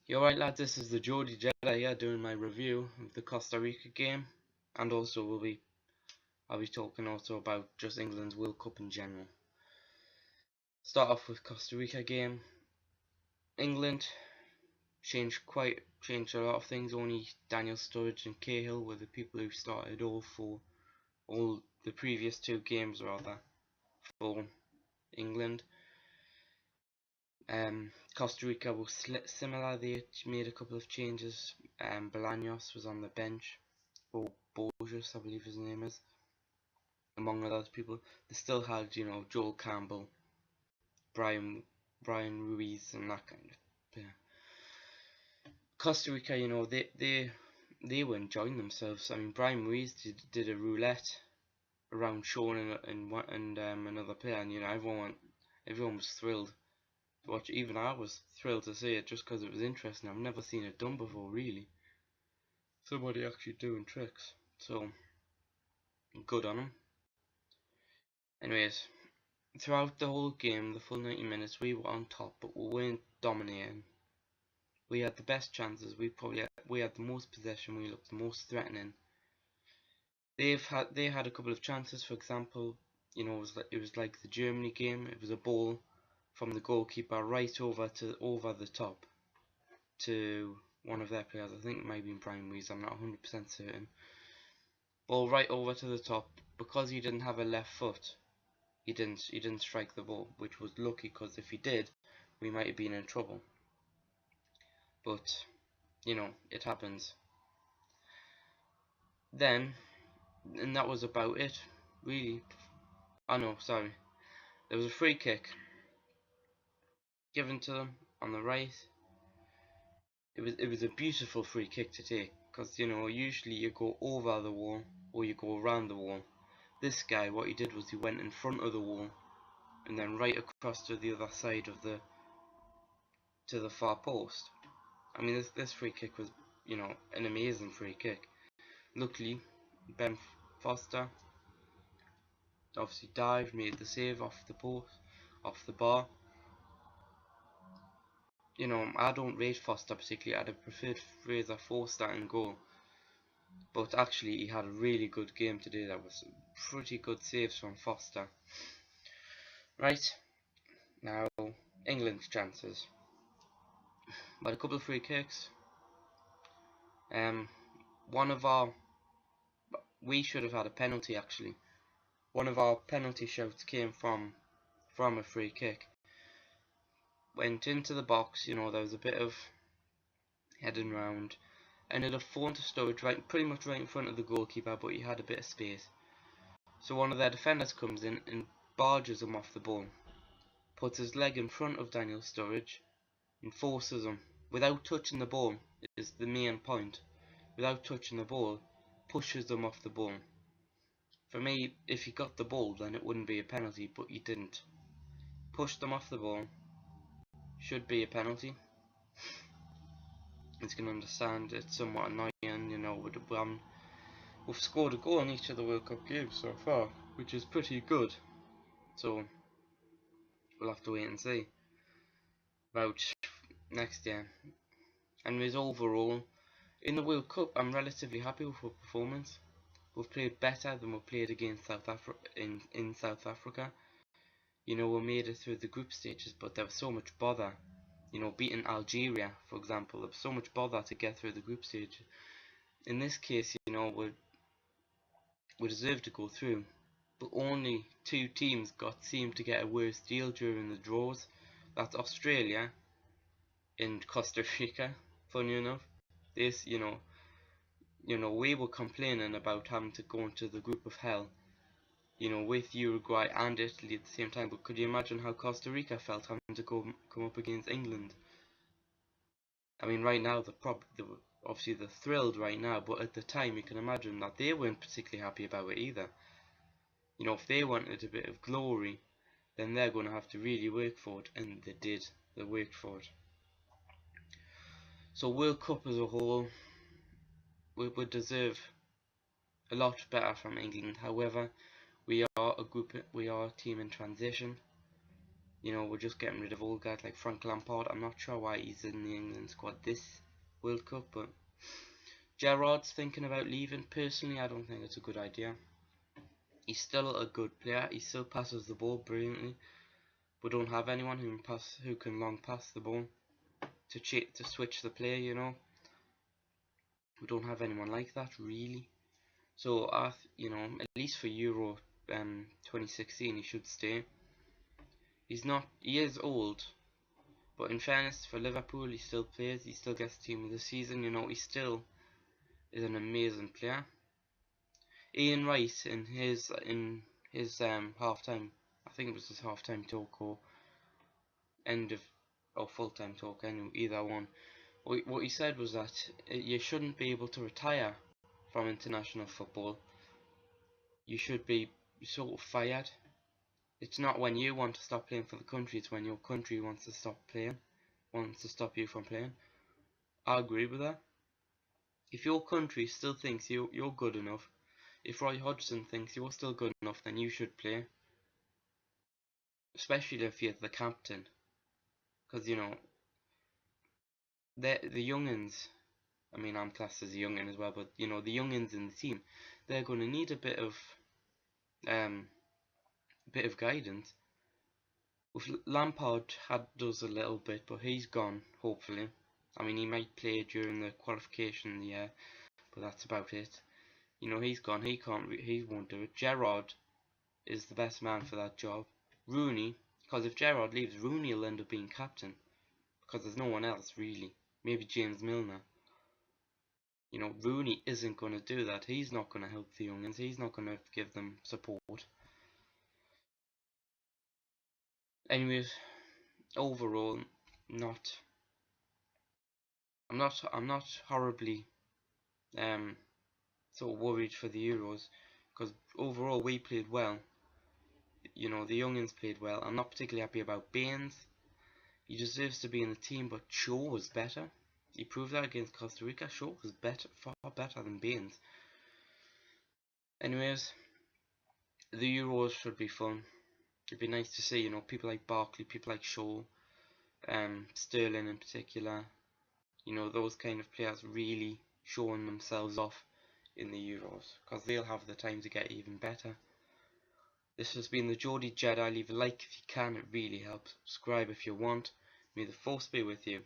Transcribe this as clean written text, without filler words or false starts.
You alright lads, this is the Jody Jedi here doing my review of the Costa Rica game, and also I'll be talking also about just England's World Cup in general. Start off with Costa Rica game. England changed a lot of things. Only Daniel Sturridge and Cahill were the people who started all the previous two games rather for England. Costa Rica was similar. They made a couple of changes. Bolaños was on the bench, or Borges, I believe his name is, among other people. They still had, Joel Campbell, Brian Ruiz, and that kind of. Yeah. Costa Rica, they were enjoying themselves. I mean, Brian Ruiz did a roulette around Sean and another player, and everyone was thrilled to watch. Even I was thrilled to see it just because it was interesting. I've never seen it done before, really. Somebody actually doing tricks. So good on them. Anyways, throughout the whole game, the full 90 minutes, we were on top, but we weren't dominating. We had the best chances. We had the most possession. We looked the most threatening. They had a couple of chances. For example, it was like the Germany game. It was a ball from the goalkeeper right over the top to one of their players. I think it might be Brian Ruiz. I'm not 100% certain. Ball right over to the top. Because he didn't have a left foot, he didn't strike the ball, which was lucky, because if he did, we might have been in trouble. But it happens. Then, and that was about it, really. Oh no, sorry. There was a free kick given to them on the right. It was a beautiful free kick to take, because usually you go over the wall or you go around the wall. This guy, what he did was he went in front of the wall and then right across to the other side of to the far post. I mean, this free kick was, an amazing free kick. Luckily, Ben Foster obviously dived, made the save off the bar. I don't rate Foster particularly. I'd have preferred Fraser Forster in goal, but actually he had a really good game today. That was pretty good saves from Foster. Right, now England's chances. But a couple of free kicks. We should have had a penalty actually. One of our penalty shouts came from a free kick. Went into the box, there was a bit of heading round. Ended up falling to Sturridge pretty much right in front of the goalkeeper, but he had a bit of space. So one of their defenders comes in and barges him off the ball. Puts his leg in front of Daniel Sturridge and forces him, without touching the ball, is the main point. Without touching the ball, pushes him off the ball. For me, if he got the ball, then it wouldn't be a penalty, but he didn't. Pushed them off the ball. Should be a penalty. As you can understand, it's somewhat annoying, we've scored a goal in each of the World Cup games so far, which is pretty good. So, we'll have to wait and see about next year. And as overall, in the World Cup, I'm relatively happy with our performance. We've played better than we played against South Africa in South Africa. We made it through the group stages, but there was so much bother. Beating Algeria, for example, there was so much bother to get through the group stage. In this case, we deserved to go through, but only two teams seemed to get a worse deal during the draws. That's Australia and Costa Rica. Funny enough, we were complaining about having to go into the group of hell, with Uruguay and Italy at the same time. But could you imagine how Costa Rica felt having to come up against England? I mean, right now obviously they're thrilled right now, but at the time you can imagine that they weren't particularly happy about it either. If they wanted a bit of glory, then they're going to have to really work for it, and they did. They worked for it. So World Cup as a whole, we would deserve a lot better from England. However, we are a team in transition. You know, we're just getting rid of old guys like Frank Lampard. I'm not sure why he's in the England squad this World Cup, but Gerrard's thinking about leaving. Personally, I don't think it's a good idea. He's still a good player. He still passes the ball brilliantly. We don't have anyone who can long pass the ball to switch the play. You know, we don't have anyone like that really. So you know, at least for Euro 2016, he should stay. He is old, but in fairness for Liverpool, he still plays. He still gets team of the season. You know, he still is an amazing player. Ian Wright in his halftime, I think it was his halftime talk or end of or full time talk, anyway, either one. What he said was that you shouldn't be able to retire from international football. You should be sort of fired. It's not when you want to stop playing for the country, it's when your country wants to stop playing, wants to stop you from playing. I agree with that. If your country still thinks you're good enough, if Roy Hodgson thinks you're still good enough, then you should play. Especially if you're the captain. Because, you know, the youngins, I mean, I'm classed as a youngin as well, but, you know, the youngins in the team, they're going to need a bit of guidance. With Lampard does a little bit, but he's gone, hopefully. I mean, he might play during the qualification year, but that's about it. You know, he's gone. He won't do it. Gerrard is the best man for that job. Rooney, because if Gerrard leaves, Rooney will end up being captain, because there's no one else really. Maybe James Milner. You know, Rooney isn't going to do that. He's not going to help the youngins. He's not going to give them support. Anyways, overall, I'm not horribly sort of worried for the Euros, because overall we played well. You know, the youngins played well. I'm not particularly happy about Baines. He deserves to be in the team, but Shaw was better. He proved that against Costa Rica. Shaw was better, far better than Baines. Anyways, the Euros should be fun. It'd be nice to see, you know, people like Barkley, people like Shaw, Sterling in particular. You know, those kind of players really showing themselves off in the Euros, because they'll have the time to get even better. This has been the Geordie Jedi. Leave a like if you can, it really helps. Subscribe if you want. May the force be with you.